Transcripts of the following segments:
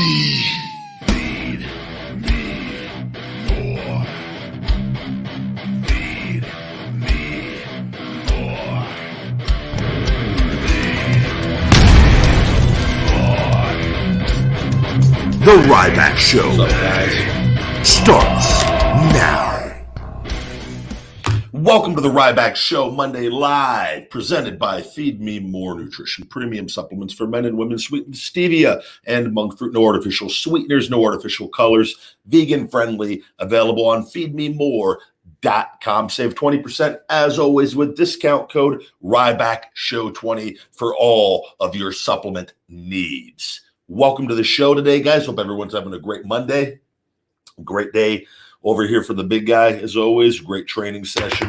Feed me more. Feed me more. The Ryback Show starts now. Welcome to the Ryback Show, Monday Live, presented by Feed Me More Nutrition, premium supplements for men and women, sweetened with stevia and monk fruit, no artificial sweeteners, no artificial colors, vegan friendly, available on feedmemore.com. Save 20% as always with discount code Ryback Show 20 for all of your supplement needs. Welcome to the show today, guys. Hope everyone's having a great Monday. Great day over here for the big guy, as always. Great training session.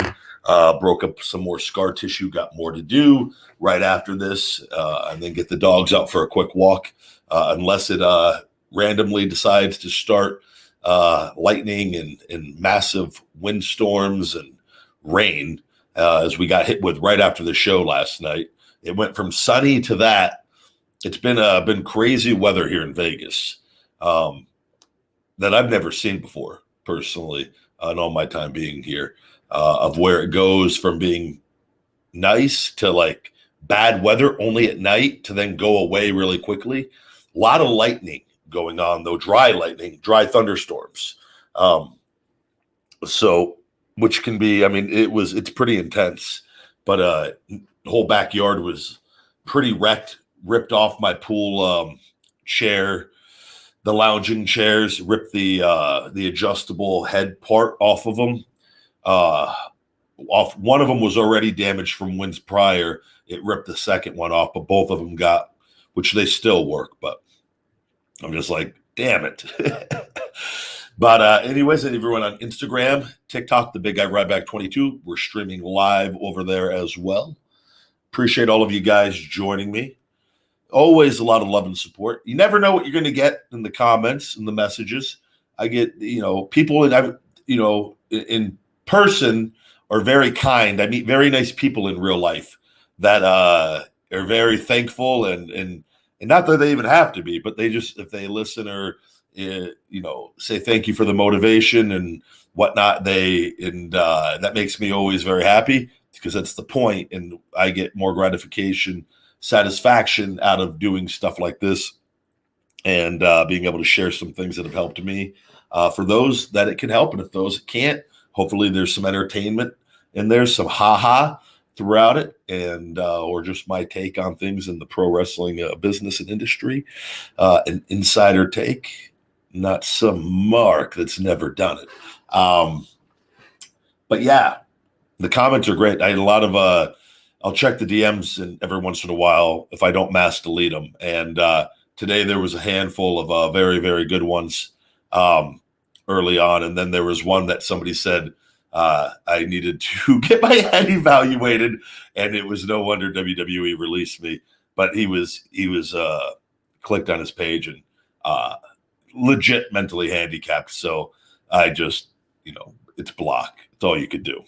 Broke up some more scar tissue. Got more to do right after this. And then get the dogs out for a quick walk. Unless it randomly decides to start lightning and massive windstorms and rain, as we got hit with right after the show last night. It went from sunny to that. It's been crazy weather here in Vegas that I've never seen before, personally, in all my time being here, of where it goes from being nice to like bad weather only at night to then go away really quickly. A lot of lightning going on, though, dry lightning, dry thunderstorms. So, which can be, I mean, it's pretty intense, but the whole backyard was pretty wrecked. Ripped off my pool chair, the lounging chairs, ripped the adjustable head part off of them. One of them was already damaged from winds prior. It ripped the second one off, but both of them got, which they still work, but I'm just like, damn it. But anyways, everyone on Instagram, TikTok, the Big Guy Ryback 22, we're streaming live over there as well. Appreciate all of you guys joining me. Always a lot of love and support. You never know what you're going to get in the comments and the messages. I get, people in person are very kind. I meet very nice people in real life that are very thankful and not that they even have to be, but they just, if they listen or, say thank you for the motivation and whatnot, that makes me always very happy because that's the point. And I get more gratification, satisfaction out of doing stuff like this and being able to share some things that have helped me for those that it can help. And if those can't, hopefully there's some entertainment and there's some ha-ha throughout it and or just my take on things in the pro wrestling business and industry, an insider take, not some mark that's never done it. But yeah, the comments are great. I had a lot of I'll check the DMs and every once in a while if I don't mass delete them. And today there was a handful of very, very good ones early on. And then there was one that somebody said I needed to get my head evaluated. And it was no wonder WWE released me. But he was clicked on his page and legit mentally handicapped. So I just, it's block. It's all you could do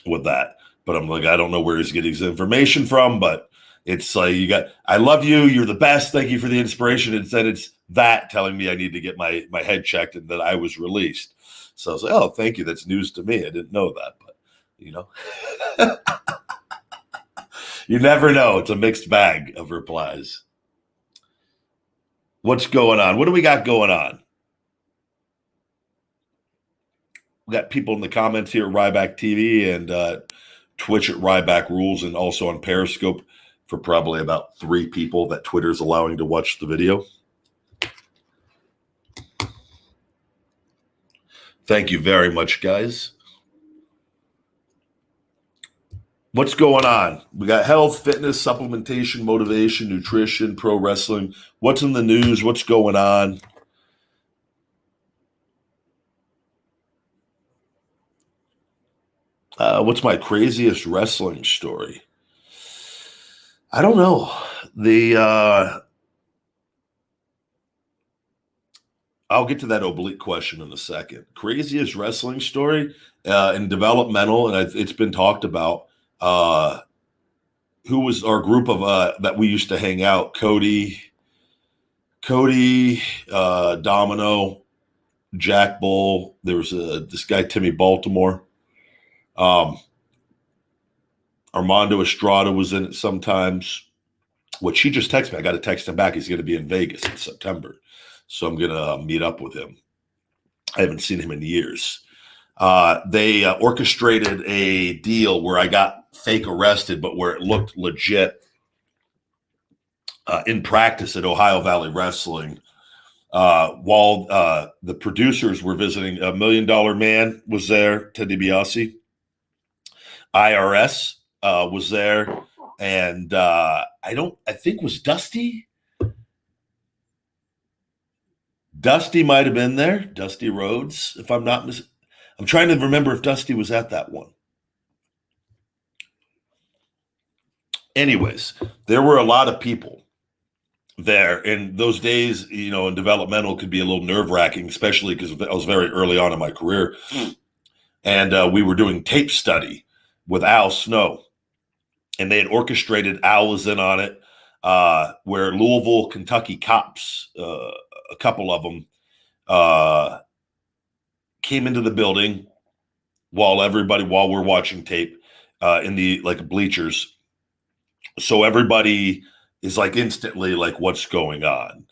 with that. But I'm like, I don't know where he's getting his information from, but it's like I love you. You're the best. Thank you for the inspiration. And then it's that telling me I need to get my head checked and that I was released. So I was like, oh, thank you. That's news to me. I didn't know that, but you never know. It's a mixed bag of replies. What's going on? What do we got going on? We got people in the comments here at Ryback TV and Twitch at Ryback Rules, and also on Periscope for probably about 3 people that Twitter's allowing to watch the video. Thank you very much, guys. What's going on? We got health, fitness, supplementation, motivation, nutrition, pro wrestling. What's in the news? What's going on? What's my craziest wrestling story? I don't know. I'll get to that oblique question in a second. Craziest wrestling story in developmental, and it's been talked about. Who was our group of that we used to hang out? Cody, Cody, Domino, Jack Bull. There was this guy, Timmy Baltimore. Armando Estrada was in it sometimes. Which he just texted me. I got to text him back. He's going to be in Vegas in September. So I'm going to meet up with him. I haven't seen him in years. They orchestrated a deal where I got fake arrested, but where it looked legit in practice at Ohio Valley Wrestling. While the producers were visiting, $1 Million Man was there, Ted DiBiase. IRS was there. And I think was Dusty. Dusty might have been there. Dusty Rhodes, if I'm not I'm trying to remember if Dusty was at that one. Anyways, there were a lot of people there. And those days, in developmental could be a little nerve-wracking, especially because I was very early on in my career. And we were doing tape study with Al Snow. And they had orchestrated, Al was in on it, where Louisville, Kentucky cops, a couple of them, came into the building while we're watching tape in the bleachers. So everybody is instantly what's going on?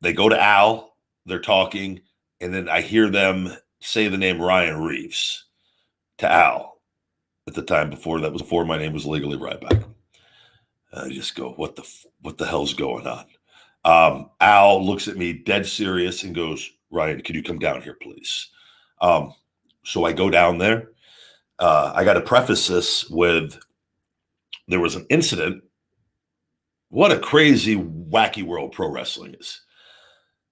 They go to Al, they're talking, and then I hear them say the name Ryan Reeves to Al. At the time before my name was legally Ryback. I just go, what the hell's going on? Al looks at me dead serious and goes, Ryan, could you come down here, please? So I go down there. I got to preface this with, there was an incident. What a crazy, wacky world pro wrestling is.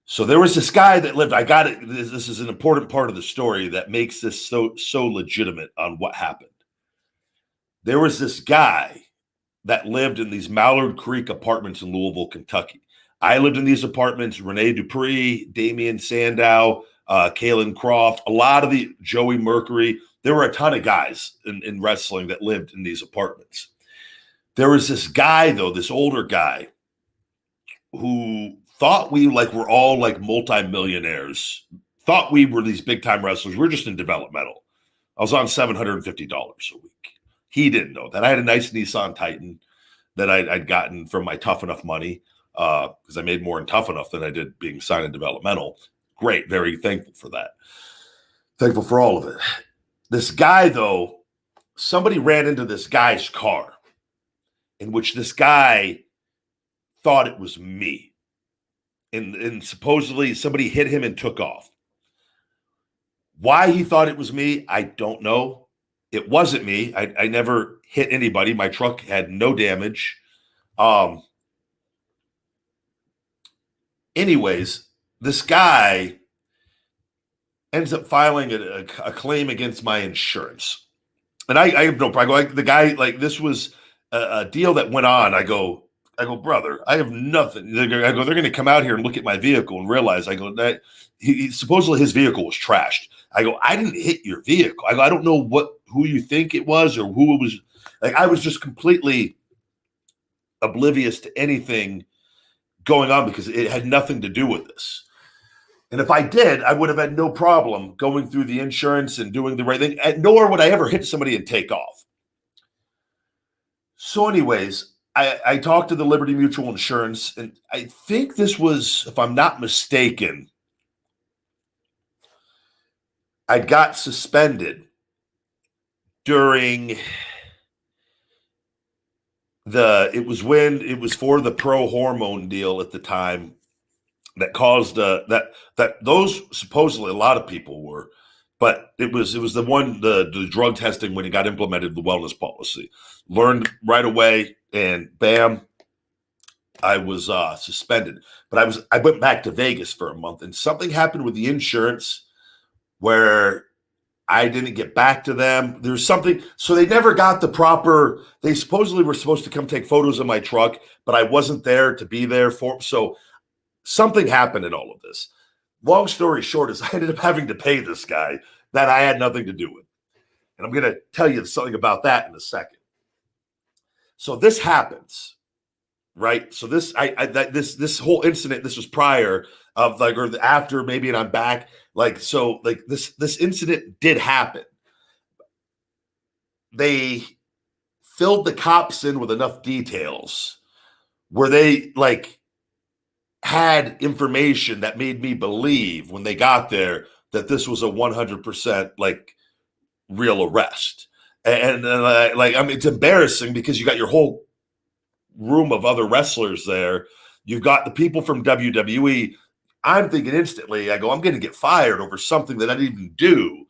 So there was this guy that lived, I got it. This is an important part of the story that makes this so legitimate on what happened. There was this guy that lived in these Mallard Creek apartments in Louisville, Kentucky. I lived in these apartments. Rene Dupree, Damian Sandow, Kalen Croft, a lot of the Joey Mercury. There were a ton of guys in wrestling that lived in these apartments. There was this guy, though, this older guy, who thought we were all multimillionaires, thought we were these big time wrestlers. We're just in developmental. I was on $750 a week. He didn't know that. I had a nice Nissan Titan that I'd gotten from my Tough Enough money because I made more in Tough Enough than I did being signed in developmental. Great. Very thankful for that. Thankful for all of it. This guy, though, somebody ran into this guy's car in which this guy thought it was me. And supposedly somebody hit him and took off. Why he thought it was me, I don't know. It wasn't me. I never hit anybody. My truck had no damage. Anyways, this guy ends up filing a claim against my insurance. And I have no problem. The guy, this was a deal that went on. I go, brother, I have nothing. I go, they're going to come out here and look at my vehicle and realize, that supposedly his vehicle was trashed. I go, I didn't hit your vehicle. I go, I don't know who you think it was or who it was. I was just completely oblivious to anything going on because it had nothing to do with this. And if I did, I would have had no problem going through the insurance and doing the right thing. Nor would I ever hit somebody and take off. So anyways, I talked to the Liberty Mutual Insurance, and I think this was, if I'm not mistaken, I got suspended during it was for the pro hormone deal at the time that caused that those supposedly a lot of people were, but it was the one, the drug testing when it got implemented, the wellness policy. Learned right away, and bam, I was suspended. But I went back to Vegas for a month, and something happened with the insurance where I didn't get back to them. There's something, so they never got the proper. They supposedly were supposed to come take photos of my truck, but I wasn't there to be there for. So something happened in all of this. Long story short is I ended up having to pay this guy that I had nothing to do with. And I'm going to tell you something about that in a second. So this happens. right? So this whole incident, this was prior of like, or after maybe, and I'm back. Like, so like this incident did happen. They filled the cops in with enough details where they like had information that made me believe when they got there that this was a 100% like real arrest. And like, I mean, it's embarrassing because you got your whole room of other wrestlers there. You've got the people from WWE. I'm thinking instantly, I go, I'm going to get fired over something that I didn't even do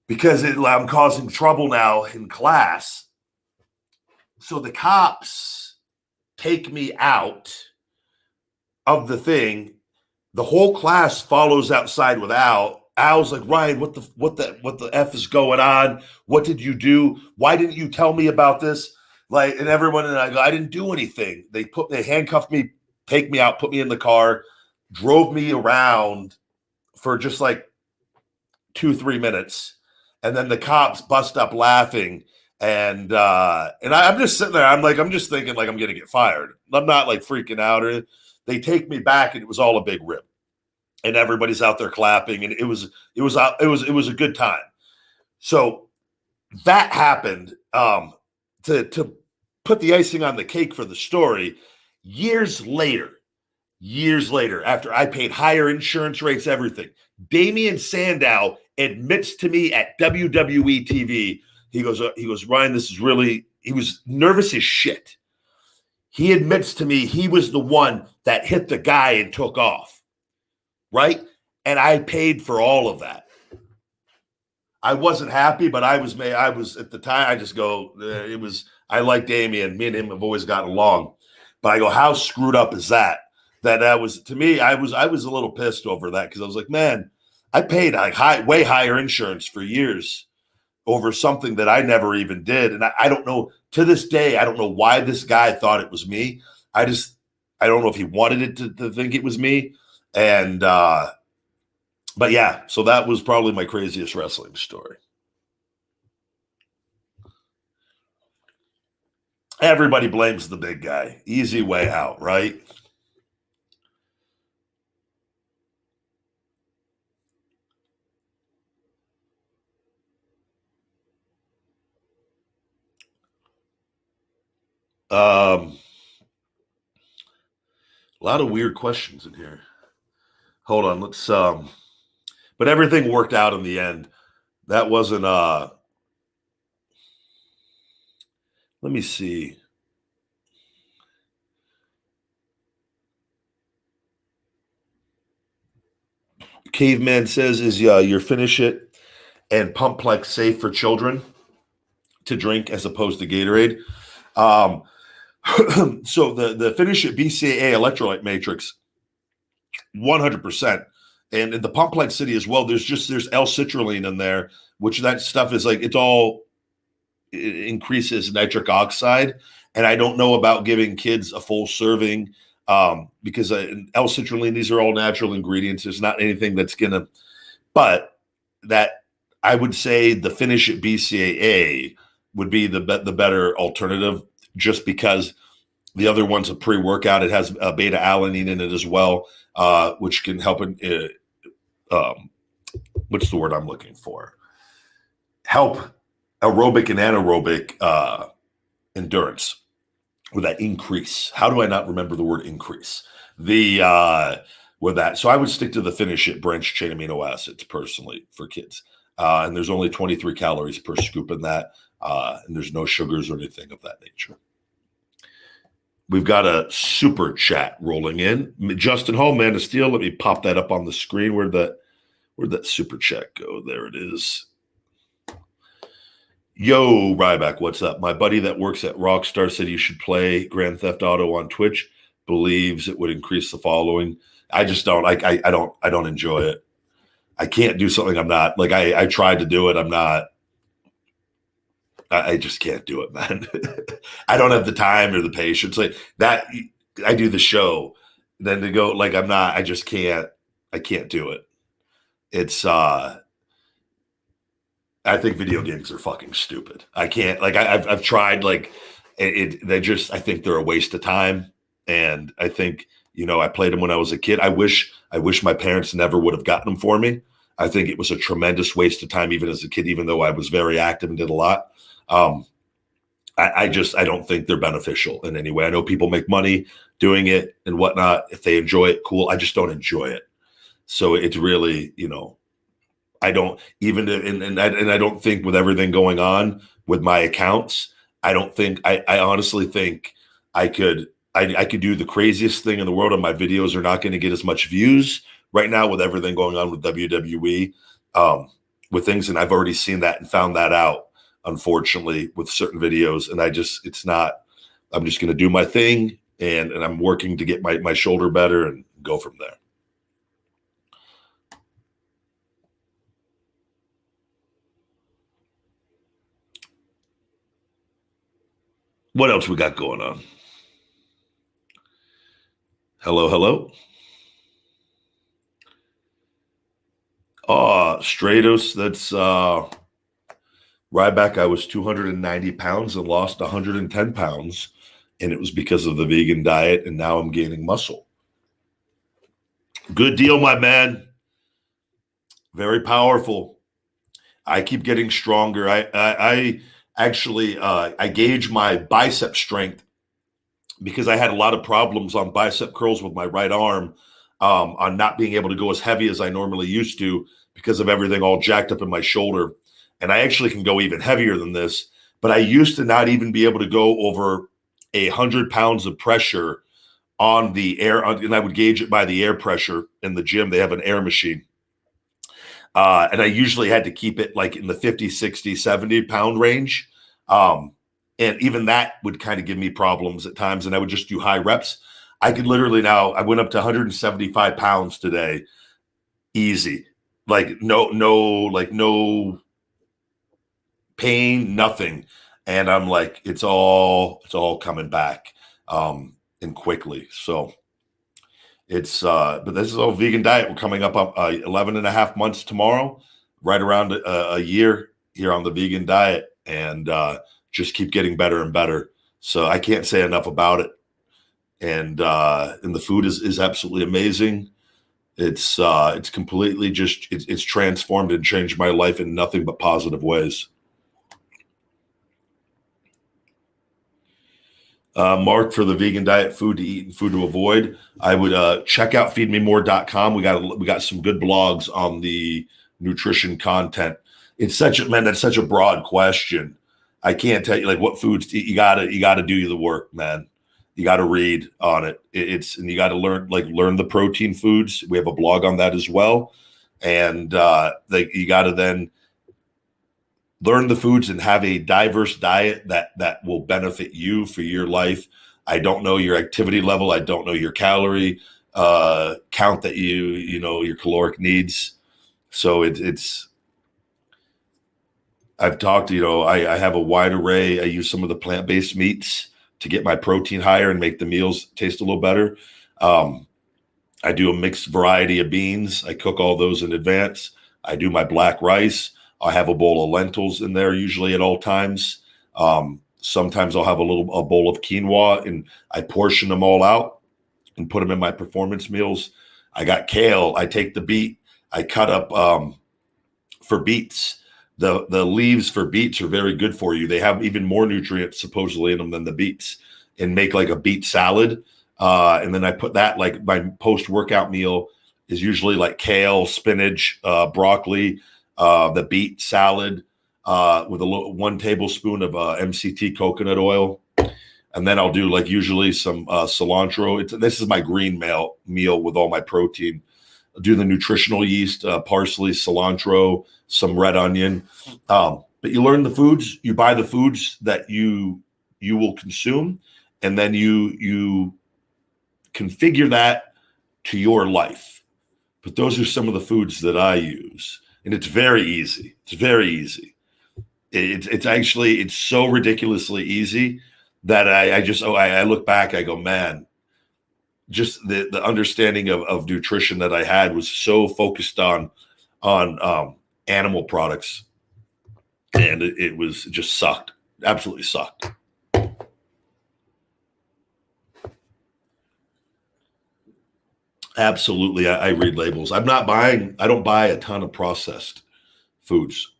because I'm causing trouble now in class. So the cops take me out of the thing. The whole class follows outside with Al. Al's like, Ryan, what the F is going on? What did you do? Why didn't you tell me about this? Like, and everyone, and I go, I didn't do anything. They handcuffed me, take me out, put me in the car, drove me around for just like 2-3 minutes. And then the cops bust up laughing. And I'm just sitting there. I'm just thinking like I'm going to get fired. I'm not like freaking out. Or they take me back and it was all a big rip. And everybody's out there clapping. And it was a good time. So that happened. To put the icing on the cake for the story, years later, after I paid higher insurance rates, everything, Damian Sandow admits to me at WWE TV, he goes, Ryan, this is really, he was nervous as shit. He admits to me he was the one that hit the guy and took off, right? And I paid for all of that. I wasn't happy, but I was at the time, I just go, I like Damian. Me and him have always gotten along. But I go, how screwed up is that? That was, to me, I was a little pissed over that because I was like, man, I paid like way higher insurance for years over something that I never even did. And I don't know, to this day, I don't know why this guy thought it was me. I don't know if he wanted it to think it was me. And, but yeah, so that was probably my craziest wrestling story. Everybody blames the big guy. Easy way out, right? A lot of weird questions in here. Hold on, let's but everything worked out in the end. That wasn't let me see. Caveman says, is your finish it and Pumplex safe for children to drink as opposed to Gatorade? So the finish it BCAA electrolyte matrix, 100%. And in the Pumplex City as well, there's L-citrulline in there, which that stuff is like, it increases nitric oxide. And I don't know about giving kids a full serving because L-citrulline, these are all natural ingredients. There's not anything that's but that I would say the finish it BCAA would be the better alternative just because the other one's a pre-workout. It has beta alanine in it as well, which can help what's the word I'm looking for? Help aerobic and anaerobic endurance with that increase. How do I not remember the word increase? With that. So I would stick to the finish it branched chain amino acids personally for kids. And there's only 23 calories per scoop in that. And there's no sugars or anything of that nature. We've got a super chat rolling in. Justin Hall, Man of Steel. Let me pop that up on the screen. Where'd that super chat go? There it is. Yo, Ryback, what's up? My buddy that works at Rockstar said you should play Grand Theft Auto on Twitch. Believes it would increase the following. I just don't. I don't enjoy it. I can't do something I'm not. Like I tried to do it. I'm not. I just can't do it, man. I don't have the time or the patience. Like that, I do the show. Then to go like I'm not. I just can't. I can't do it. It's. I think video games are fucking stupid. I can't. Like I've tried. Like I think they're a waste of time. And I think, I played them when I was a kid. I wish my parents never would have gotten them for me. I think it was a tremendous waste of time, even as a kid, even though I was very active and did a lot. I don't think they're beneficial in any way. I know people make money doing it and whatnot. If they enjoy it, cool. I just don't enjoy it. So it's really, I don't even, and I don't think with everything going on with my accounts, I honestly think I could do the craziest thing in the world, and my videos are not going to get as much views right now with everything going on with WWE, with things. And I've already seen that and found that out, unfortunately, with certain videos. And I'm just going to do my thing, and I'm working to get my shoulder better and go from there. What else we got going on? Hello, hello. Stratos, that's Ryback. I was 290 pounds and lost 110 pounds, and it was because of the vegan diet, and now I'm gaining muscle. Good deal, my man. Very powerful. I keep getting stronger. I actually I gauge my bicep strength because I had a lot of problems on bicep curls with my right arm, on not being able to go as heavy as I normally used to because of everything all jacked up in my shoulder. And I actually can go even heavier than this, but I used to not even be able to go over 100 pounds of pressure on the air, and I would gauge it by the air pressure in the gym. They have an air machine. And I usually had to keep it like in the 50, 60, 70 pound range. And even that would kind of give me problems at times. And I would just do high reps. I could literally now, I went up to 175 pounds today. Easy. Like no pain, nothing. And I'm like, it's all coming back, and quickly. So but this is all vegan diet. We're coming up 11 and a half months tomorrow, right around a year here on the vegan diet, and just keep getting better and better. So I can't say enough about it. And the food is absolutely amazing. It's completely it's transformed and changed my life in nothing but positive ways. Mark, for the vegan diet, food to eat and food to avoid, I would check out feedmemore.com. We got some good blogs on the nutrition content. It's that's such a broad question. I can't tell you like what foods to eat. You gotta do the work, man. You got to read on it. And you got to learn the protein foods. We have a blog on that as well. And you got to then learn the foods and have a diverse diet that will benefit you for your life. I don't know your activity level. I don't know your calorie count that your caloric needs. So I've talked, I have a wide array. I use some of the plant-based meats to get my protein higher and make the meals taste a little better. I do a mixed variety of beans. I cook all those in advance. I do my black rice. I have a bowl of lentils in there usually at all times. Sometimes I'll have a bowl of quinoa, and I portion them all out and put them in my performance meals. I got kale. I take the beet. I cut up for beets. The leaves for beets are very good for you. They have even more nutrients supposedly in them than the beets, and make like a beet salad. And then I put that, like my post-workout meal is usually like kale, spinach, broccoli, the beet salad with 1 tablespoon of MCT coconut oil. And then I'll do like usually some cilantro. This is my green meal with all my protein. I'll do the nutritional yeast, parsley, cilantro, some red onion. But you learn the foods, you buy the foods that you will consume, and then you configure that to your life. But those are some of the foods that I use. And it's very easy. It's very easy. It's so ridiculously easy that I look back, I go, man, just the understanding of nutrition that I had was so focused on animal products, and it just sucked. Absolutely sucked. Absolutely. I read labels. I don't buy a ton of processed foods.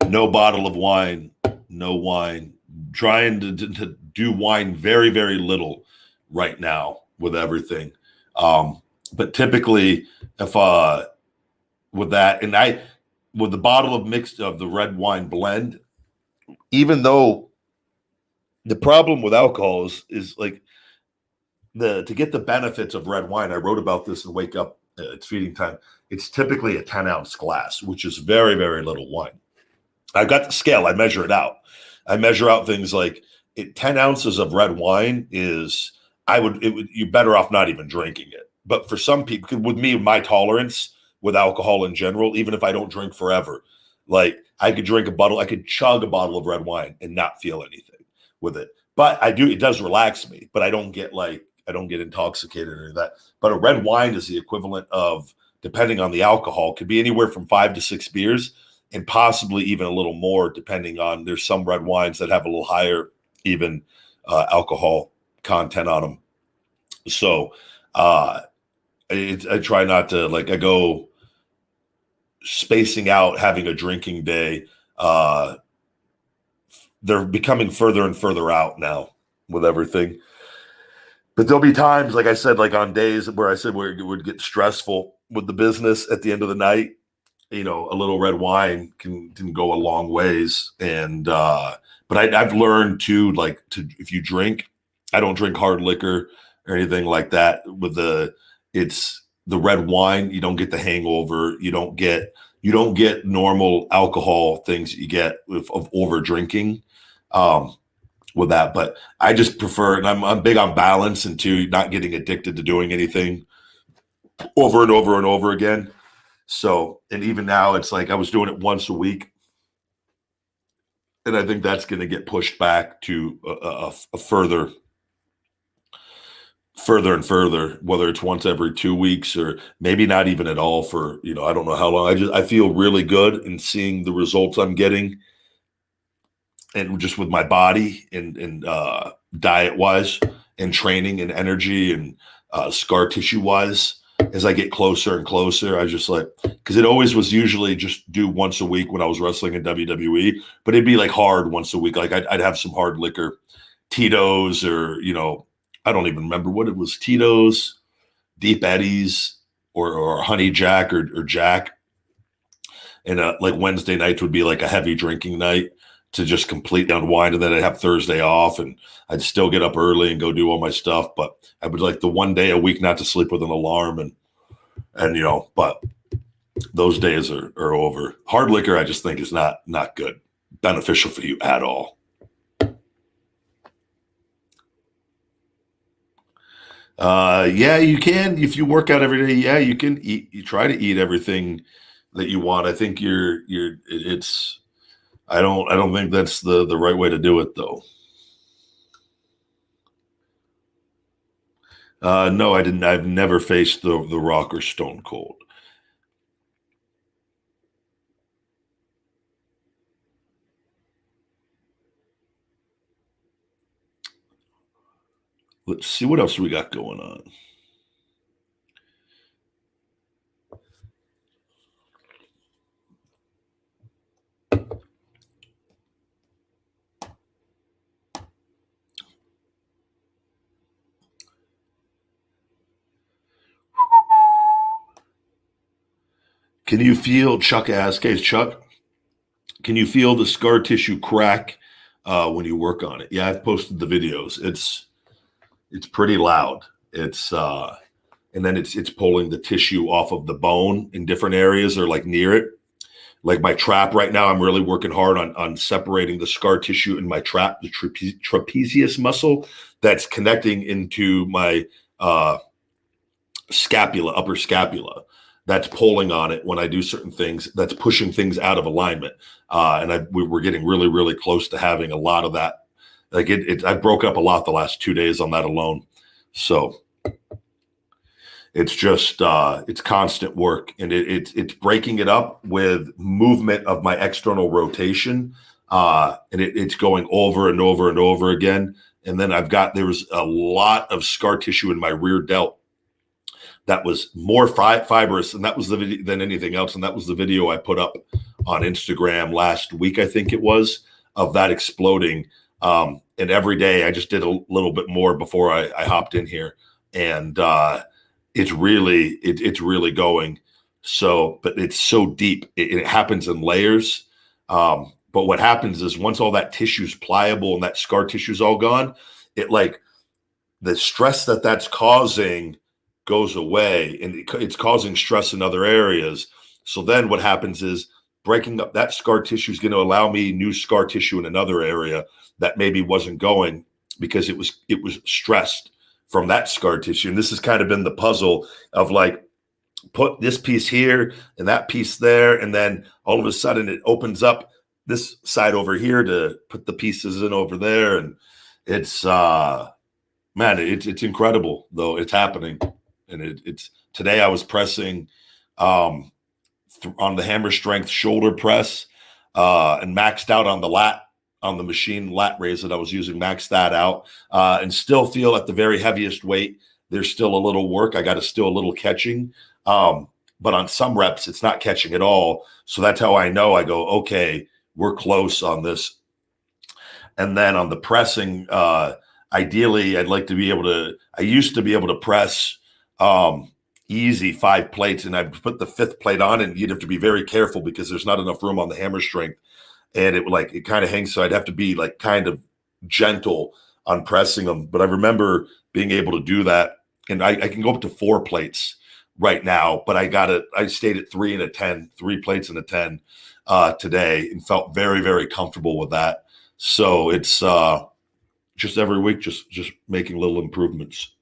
No bottle of wine, no wine. Trying to do wine very, very little right now with everything. But typically, if with that, and with the bottle of the red wine blend, even though the problem with alcohol is like to get the benefits of red wine. I wrote about this in Wake Up. It's Feeding Time. It's typically a 10-ounce glass, which is very, very little wine. I've got the scale. I measure it out. I measure out things like 10 ounces of red wine is, you're better off not even drinking it. But for some people, with me, my tolerance with alcohol in general, even if I don't drink forever, like I could chug a bottle of red wine and not feel anything with it. But it does relax me, but I don't get intoxicated or that. But a red wine is the equivalent of, depending on the alcohol, could be anywhere from 5 to 6 beers. And possibly even a little more, depending on, there's some red wines that have a little higher even alcohol content on them. So I try not to, I go spacing out, having a drinking day. They're becoming further and further out now with everything. But there'll be times, like I said, like on days where it would get stressful with the business at the end of the night. A little red wine can go a long ways. And, but I've learned too, if you drink, I don't drink hard liquor or anything like that. It's the red wine, you don't get the hangover. You don't get normal alcohol things that you get of over drinking with that. But I just prefer, and I'm big on balance and not getting addicted to doing anything over and over and over again. So, and even now it's like I was doing it once a week. And I think that's going to get pushed back to a further and further, whether it's once every 2 weeks or maybe not even at all for, I don't know how long. I feel really good in seeing the results I'm getting, and just with my body and diet wise and training and energy and scar tissue wise. As I get closer and closer, I just because it always was usually just do once a week when I was wrestling in WWE, but it'd be hard once a week. I'd have some hard liquor, Tito's, or, I don't even remember what it was, Tito's, Deep Eddies, or Honey Jack or Jack. And Wednesday nights would be a heavy drinking night to just completely unwind. And then I'd have Thursday off and I'd still get up early and go do all my stuff. But I would like the one day a week not to sleep with an alarm and but those days are over. Hard liquor, I just think is not good, beneficial for you at all. Yeah, you can, if you work out every day. Yeah, you can eat, you try to eat everything that you want. I think I don't think that's the right way to do it though. No, I didn't. I've never faced the Rock or Stone Cold. Let's see what else we got going on. Can you feel, Chuck asks, hey, Chuck, can you feel the scar tissue crack when you work on it? Yeah, I've posted the videos. It's pretty loud. And then it's pulling the tissue off of the bone in different areas or near it. Like my trap right now, I'm really working hard on separating the scar tissue in my trap, the trapezius muscle that's connecting into my scapula, upper scapula. That's pulling on it when I do certain things. That's pushing things out of alignment. And we're getting really, really close to having a lot of that. I broke up a lot the last 2 days on that alone. So it's just, it's constant work, and it's breaking it up with movement of my external rotation. And it's going over and over and over again. And then there was a lot of scar tissue in my rear delt that was more fibrous, and that was the video than anything else. And that was the video I put up on Instagram last week, I think it was, of that exploding. And every day I just did a little bit more before I hopped in here, and it's really going. So, but it's so deep. It happens in layers. But what happens is once all that tissue's pliable and that scar tissue's all gone, it like the stress that's causing goes away, and it's causing stress in other areas. So then what happens is breaking up that scar tissue is going to allow me new scar tissue in another area that maybe wasn't going because it was stressed from that scar tissue. And this has kind of been the puzzle of like, put this piece here and that piece there, and then all of a sudden it opens up this side over here to put the pieces in over there. And it's man, it's incredible though. It's happening. And it's today I was pressing on the hammer strength shoulder press and maxed out on the machine lat raise that I was using, maxed that out, and still feel at the very heaviest weight there's still a little work. I got to still a little catching, but on some reps it's not catching at all. So that's how I know. I go, okay, we're close on this. And then on the pressing, ideally I'd like to be able to. I used to be able to press easy 5 plates, and I'd put the 5th plate on, and you'd have to be very careful because there's not enough room on the hammer strength, and it kind of hangs. So I'd have to be like kind of gentle on pressing them. But I remember being able to do that, and I can go up to 4 plates right now, but I stayed at 3 and a 10, 3 plates and a 10 today, and felt very, very comfortable with that. So it's just every week, just making little improvements.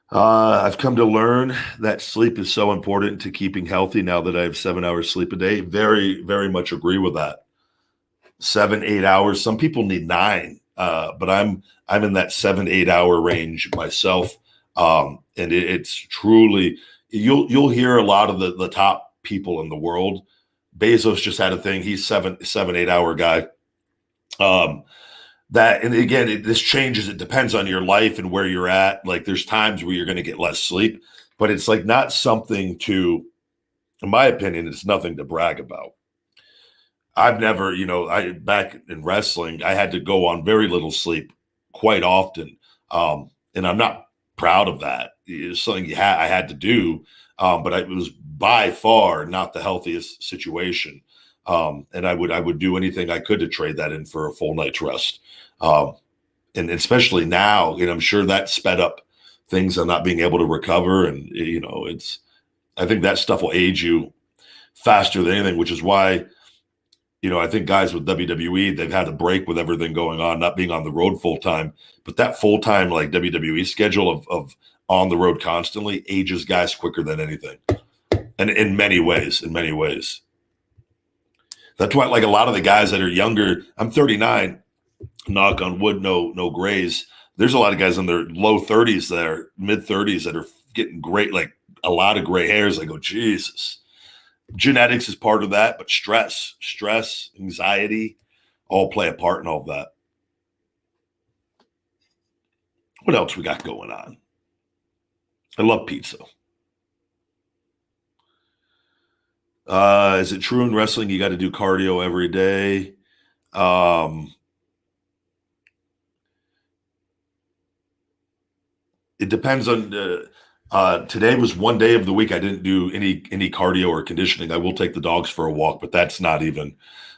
I've come to learn that sleep is so important to keeping healthy now that I have 7 hours sleep a day. Very, very much agree with that. 7, 8 hours. Some people need 9, but I'm in that 7, 8 hour range myself. And it's truly, you'll hear a lot of the top people in the world. Bezos just had a thing. He's 7, 8 hour guy. That, and again, this changes. It depends on your life and where you're at. Like there's times where you're going to get less sleep, but it's like not something to, in my opinion, it's nothing to brag about. I've never, back in wrestling, I had to go on very little sleep quite often. And I'm not proud of that. It's something I had to do, but it was by far not the healthiest situation. And I would do anything I could to trade that in for a full night's rest. And especially now, I'm sure that sped up things on not being able to recover. And, I think that stuff will age you faster than anything, which is why, I think guys with WWE, they've had a break with everything going on, not being on the road full time, but that full time, like WWE schedule of on the road constantly ages guys quicker than anything. And in many ways. That's why, like a lot of the guys that are younger, I'm 39, knock on wood, no grays. There's a lot of guys in their low 30s there, mid 30s that are getting great, like a lot of gray hairs. I go, Jesus. Genetics is part of that, but stress, anxiety, all play a part in all of that. What else we got going on? I love pizza. Is it true in wrestling you got to do cardio every day? It depends on. Today was one day of the week I didn't do any cardio or conditioning. I will take the dogs for a walk, but that's not even.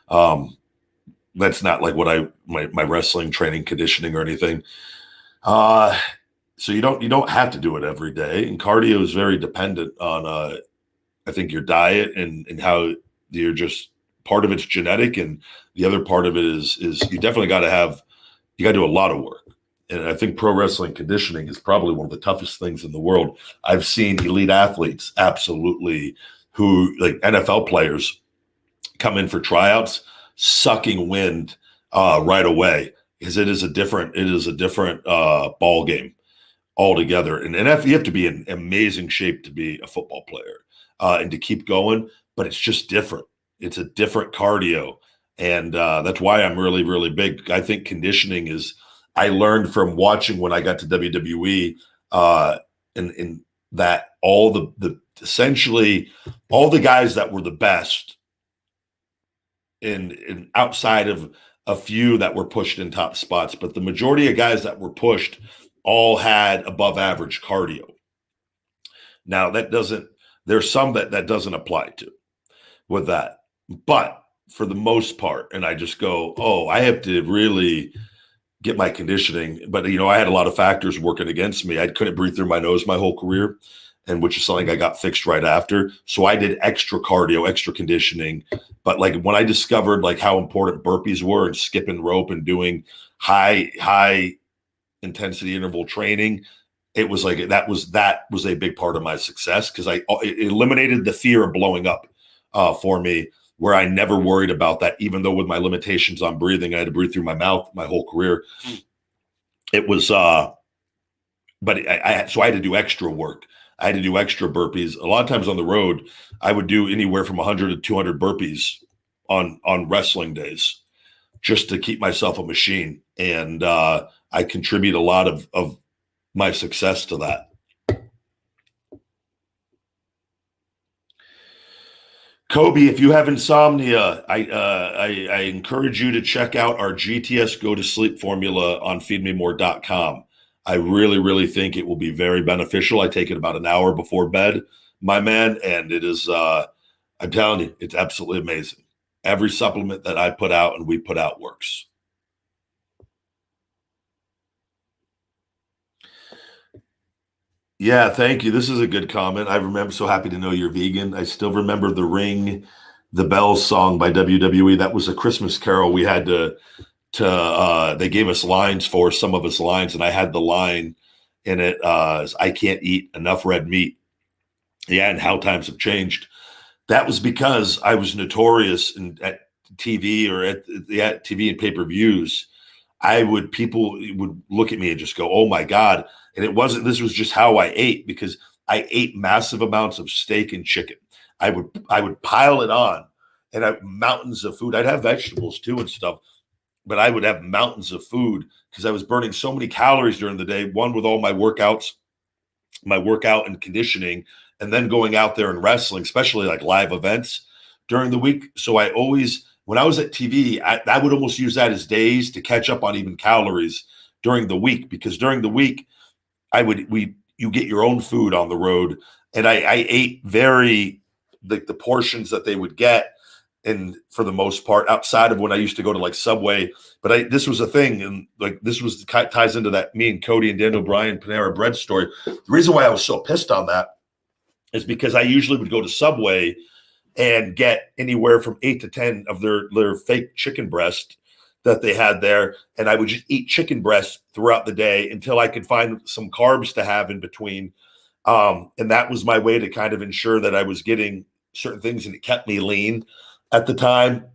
That's not like what my wrestling training, conditioning, or anything. So you don't have to do it every day, and cardio is very dependent on. I think your diet and how you're just part of it's genetic, and the other part of it is you definitely got to do a lot of work. And I think pro wrestling conditioning is probably one of the toughest things in the world. I've seen elite athletes absolutely who, like NFL players, come in for tryouts, sucking wind right away because it is a different ball game altogether. And you have to be in amazing shape to be a football player and to keep going, but it's just different. It's a different cardio. And that's why I'm really, really big. I think conditioning is, I learned from watching when I got to WWE, in that all the essentially all the guys that were the best in outside of a few that were pushed in top spots, but the majority of guys that were pushed all had above average cardio. Now that doesn't, there's some that doesn't apply to with that, but for the most part, and I just go, oh, I have to really get my conditioning. But I had a lot of factors working against me. I couldn't breathe through my nose my whole career, and which is something I got fixed right after. So I did extra cardio, extra conditioning. But like when I discovered like how important burpees were and skipping rope and doing high intensity interval training, it was like that was a big part of my success, because it eliminated the fear of blowing up for me, where I never worried about that, even though with my limitations on breathing, I had to breathe through my mouth my whole career. It was, but so I had to do extra work. I had to do extra burpees. A lot of times on the road, I would do anywhere from 100 to 200 burpees on wrestling days, just to keep myself a machine. And I contribute a lot of my success to that. Kobe, if you have insomnia, I encourage you to check out our GTS Go to Sleep formula on feedmemore.com. I really, really think it will be very beneficial. I take it about an hour before bed, my man, and it is, I'm telling you, it's absolutely amazing. Every supplement that I put out and we put out works. Yeah, thank you. This is a good comment. I remember, so happy to know you're vegan. I still remember the Ring the Bells song by WWE. That was a Christmas carol. We had to they gave us lines for some of us lines, and I had the line in it, I can't eat enough red meat. Yeah, and how times have changed. That was because I was notorious at TV or at TV and pay-per-views. People would look at me and just go, oh my God. And this was just how I ate, because I ate massive amounts of steak and chicken. I would pile it on, and I mountains of food. I'd have vegetables too and stuff, but I would have mountains of food because I was burning so many calories during the day. One, with all my workouts, my workout and conditioning, and then going out there and wrestling, especially like live events during the week. So I always, when I was at TV, I would almost use that as days to catch up on even calories during the week, because during the week, you get your own food on the road, and I ate the portions that they would get, and for the most part, outside of when I used to go to like Subway. But this was a thing, and like this ties into that me and Cody and Daniel Bryan Panera Bread story. The reason why I was so pissed on that is because I usually would go to Subway and get anywhere from 8 to 10 of their fake chicken breast that they had there, and I would just eat chicken breast throughout the day until I could find some carbs to have in between. And that was my way to kind of ensure that I was getting certain things, and it kept me lean at the time.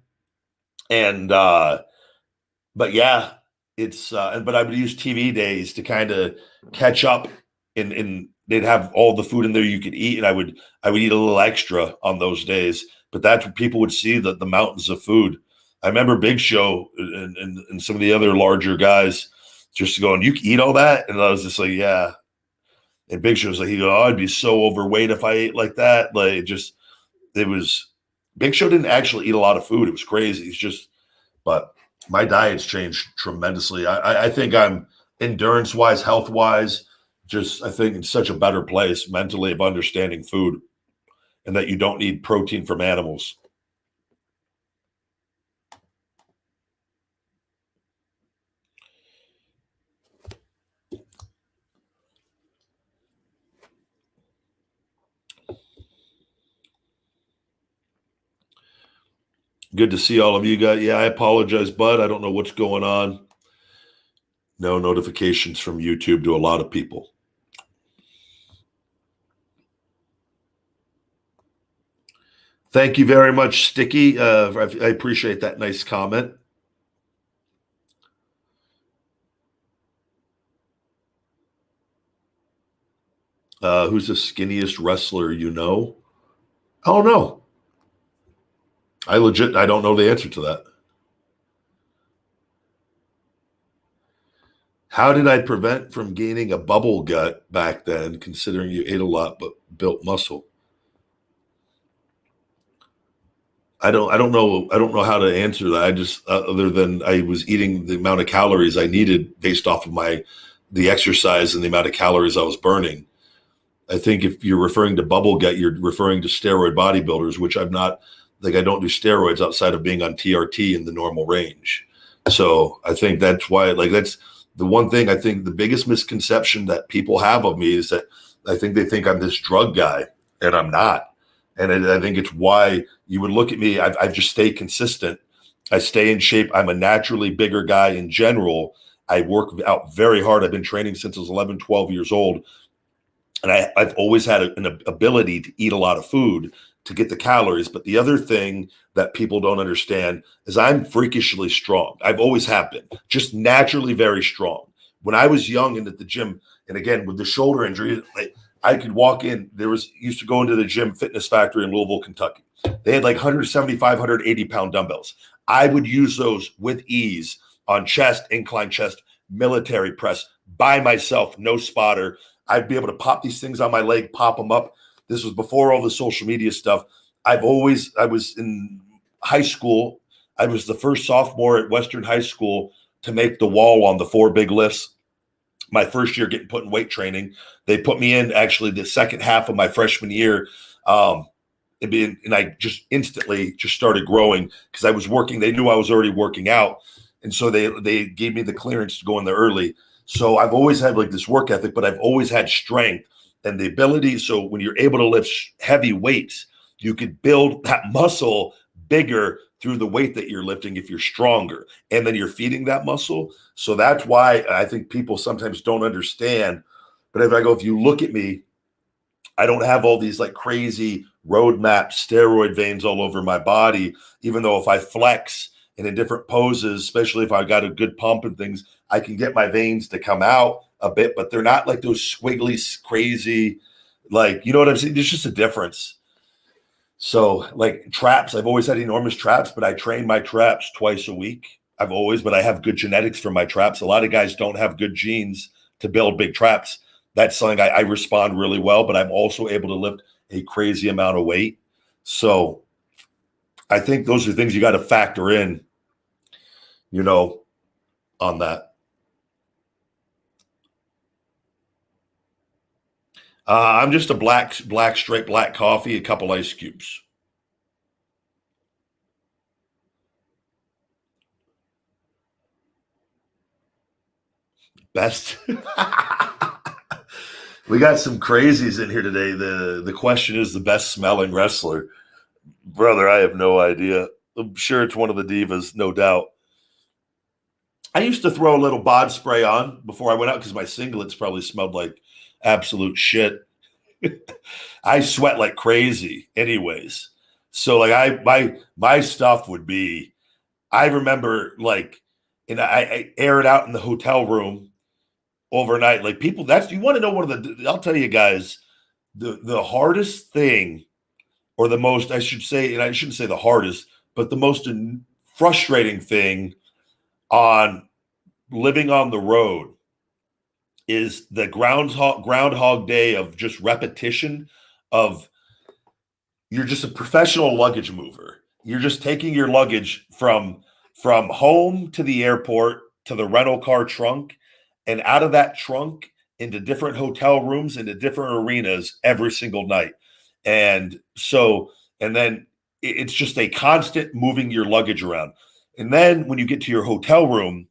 And but yeah, but I would use TV days to kind of catch up, and they'd have all the food in there you could eat, and I would eat a little extra on those days. But that's what people would see, the mountains of food. I remember Big Show and some of the other larger guys just going, you can eat all that? And I was just like, yeah. And Big Show was like, I'd be so overweight if I ate like that. Like, Big Show didn't actually eat a lot of food. It was crazy. But my diet's changed tremendously. I think I'm endurance-wise, health-wise, I think in such a better place mentally of understanding food, and that you don't need protein from animals. Good to see all of you guys. Yeah, I apologize, bud. I don't know what's going on. No notifications from YouTube to a lot of people. Thank you very much, Sticky. I appreciate that nice comment. Who's the skinniest wrestler you know? Oh, no. I don't know the answer to that. How did I prevent from gaining a bubble gut back then, considering you ate a lot but built muscle? I don't know how to answer that. I just other than I was eating the amount of calories I needed based off of the exercise and the amount of calories I was burning. I think if you're referring to bubble gut, you're referring to steroid bodybuilders, which I'm not. Like I don't do steroids outside of being on TRT in the normal range. So I think that's why, like that's the one thing I think the biggest misconception that people have of me is that I think they think I'm this drug guy, and I'm not. And I think it's why you would look at me. I've just stayed consistent. I stay in shape. I'm a naturally bigger guy in general. I work out very hard. I've been training since I was 11, 12 years old. And I've always had an ability to eat a lot of food to get the calories. But the other thing that people don't understand is I'm freakishly strong. I've always have been, just naturally very strong. When I was young and at the gym, and again, with the shoulder injury, I could walk in. Used to go into the gym, Fitness Factory in Louisville, Kentucky. They had like 175, 180-pound dumbbells. I would use those with ease on chest, incline chest, military press by myself, no spotter. I'd be able to pop these things on my leg, pop them up. This was before all the social media stuff. I was in high school. I was the first sophomore at Western High School to make the wall on the 4 big lifts. My first year getting put in weight training. They put me in actually the second half of my freshman year. And I just instantly just started growing because I was working. They knew I was already working out. And so they gave me the clearance to go in there early. So I've always had like this work ethic, but I've always had strength and the ability. So when you're able to lift heavy weights, you could build that muscle bigger through the weight that you're lifting if you're stronger. And then you're feeding that muscle. So that's why I think people sometimes don't understand. But if you look at me, I don't have all these like crazy roadmap steroid veins all over my body, even though if I flex and in different poses, especially if I got a good pump and things, I can get my veins to come out a bit, but they're not like those squiggly, crazy, like, you know what I'm saying? There's just a difference. So like traps, I've always had enormous traps, but I train my traps twice a week. But I have good genetics for my traps. A lot of guys don't have good genes to build big traps. That's something I respond really well, but I'm also able to lift a crazy amount of weight. So I think those are things you got to factor in, on that. I'm just a straight black coffee, a couple ice cubes. Best. We got some crazies in here today. The question is the best smelling wrestler. Brother, I have no idea. I'm sure it's one of the divas, no doubt. I used to throw a little bod spray on before I went out because my singlets probably smelled like absolute shit. I sweat like crazy anyways. So like my stuff would be, I remember like, and I air it out in the hotel room overnight. Like people, you want to know I'll tell you guys, the hardest thing, or the most, I should say, and I shouldn't say the hardest, but the most frustrating thing on living on the road is the groundhog day of just repetition of you're just a professional luggage mover. You're just taking your luggage from home to the airport to the rental car trunk and out of that trunk into different hotel rooms, into different arenas every single night. And then it's just a constant moving your luggage around. And then when you get to your hotel room,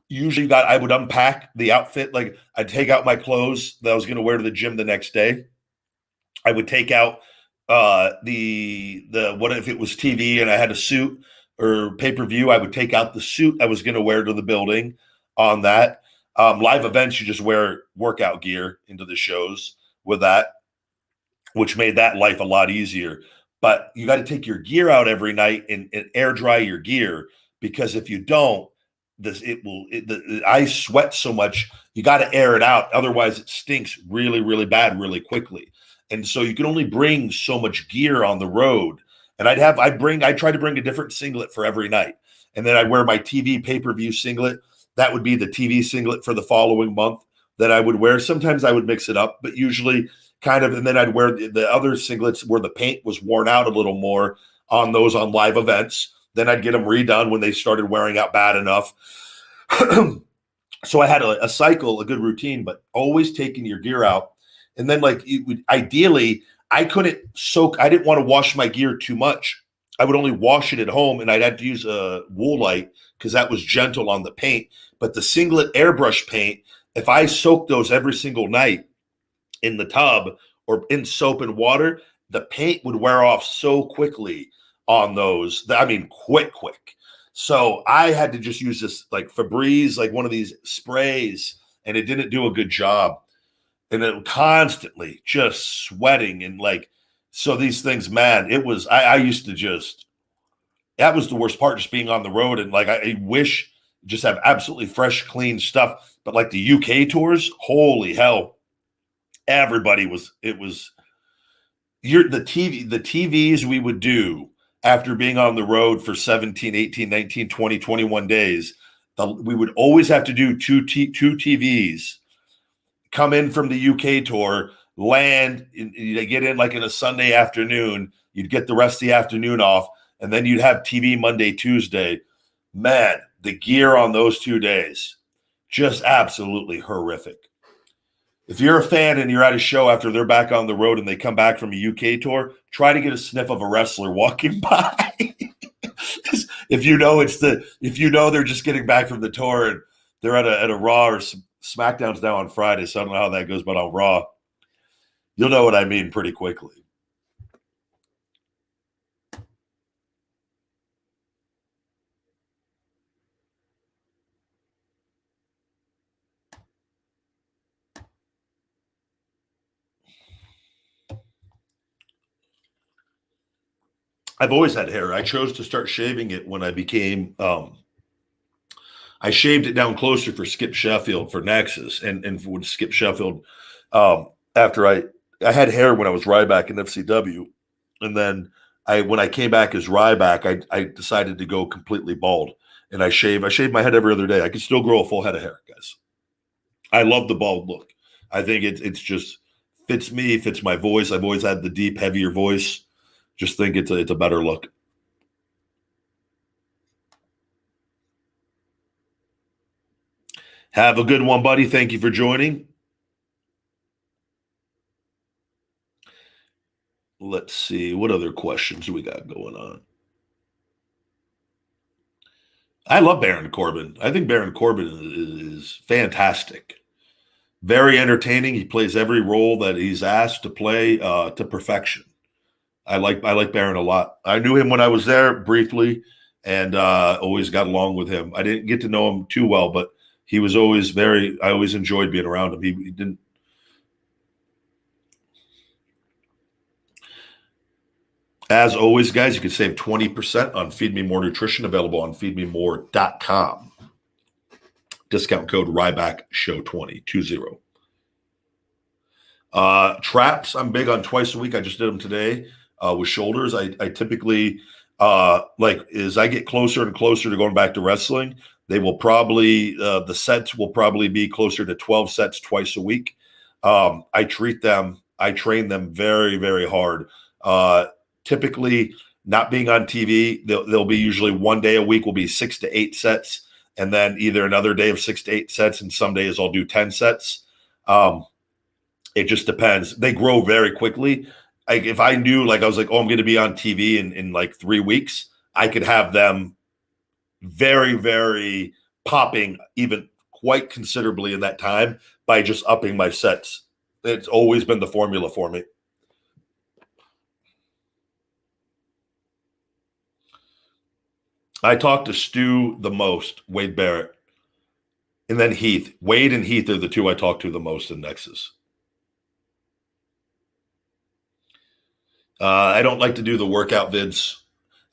usually I would unpack the outfit. Like I'd take out my clothes that I was going to wear to the gym the next day. I would take out what if it was TV and I had a suit or pay-per-view, I would take out the suit I was going to wear to the building on that. Live events, you just wear workout gear into the shows with that, which made that life a lot easier. But you got to take your gear out every night and air dry your gear, because if you don't, I sweat so much, you got to air it out. Otherwise it stinks really, really bad, really quickly. And so you can only bring so much gear on the road. And I try to bring a different singlet for every night. And then I wear my TV pay-per-view singlet that would be the TV singlet for the following month that I would wear. Sometimes I would mix it up, but usually kind of, and then I'd wear the other singlets where the paint was worn out a little more on those on live events. Then I'd get them redone when they started wearing out bad enough. So I had a cycle, a good routine, but always taking your gear out. And then ideally, I couldn't soak. I didn't want to wash my gear too much. I would only wash it at home, and I'd have to use a Woolite because that was gentle on the paint. But the singlet airbrush paint, if I soaked those every single night in the tub or in soap and water, the paint would wear off so quickly on those. I mean, quick. So I had to just use this like Febreze, like one of these sprays, and it didn't do a good job. And it constantly just sweating and so these things, man, it was, I used to just, that was the worst part, just being on the road. And I wish just have absolutely fresh, clean stuff. But like the UK tours, holy hell, everybody the TVs we would do after being on the road for 17, 18, 19, 20, 21 days, we would always have to do two TVs, come in from the UK tour, land, they get in like in a Sunday afternoon, you'd get the rest of the afternoon off, and then you'd have TV Monday, Tuesday. Man, the gear on those 2 days, just absolutely horrific. If you're a fan and you're at a show after they're back on the road and they come back from a UK tour, try to get a sniff of a wrestler walking by. if you know they're just getting back from the tour and they're at a Raw or SmackDown's now on Friday, so I don't know how that goes, but on Raw, you'll know what I mean pretty quickly. I've always had hair. I chose to start shaving it when I became I shaved it down closer for Skip Sheffield for Nexus and for Skip Sheffield after I had hair when I was Ryback in FCW. And then when I came back as Ryback, I decided to go completely bald. And I shave my head every other day. I can still grow a full head of hair, guys. I love the bald look. I think it's just fits me, fits my voice. I've always had the deep, heavier voice. Just think it's a better look. Have a good one, buddy. Thank you for joining. Let's see. What other questions we got going on? I love Baron Corbin. I think Baron Corbin is fantastic. Very entertaining. He plays every role that he's asked to play to perfection. I like Baron a lot. I knew him when I was there briefly and always got along with him. I didn't get to know him too well, but he was always I always enjoyed being around him. He didn't. As always, guys, you can save 20% on Feed Me More Nutrition, available on feedmemore.com. Discount code Ryback Show 20. Traps, I'm big on twice a week. I just did them today with shoulders. I typically, as I get closer and closer to going back to wrestling, they will probably, the sets will probably be closer to 12 sets twice a week. I train them very, very hard. Typically, not being on TV, they'll be usually 1 day a week will be 6 to 8 sets, and then either another day of 6 to 8 sets, and some days I'll do 10 sets. It just depends. They grow very quickly. If I knew, I was like, oh, I'm going to be on TV in like 3 weeks, I could have them very, very popping, even quite considerably in that time by just upping my sets. It's always been the formula for me. I talk to Stu the most, Wade Barrett, and then Heath. Wade and Heath are the two I talk to the most in Nexus. I don't like to do the workout vids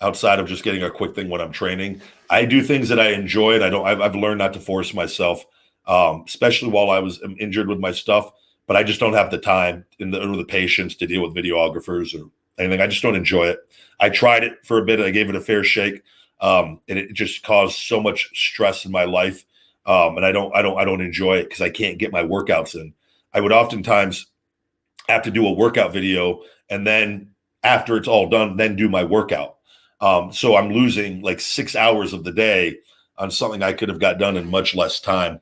outside of just getting a quick thing when I'm training. I do things that I enjoy, and I've learned not to force myself, especially while I was injured with my stuff. But I just don't have the time or the patience to deal with videographers or anything. I just don't enjoy it. I tried it for a bit. I gave it a fair shake. And it just caused so much stress in my life. and I don't enjoy it because I can't get my workouts in. I would oftentimes have to do a workout video, and then after it's all done, then do my workout. So I'm losing like 6 hours of the day on something I could have got done in much less time.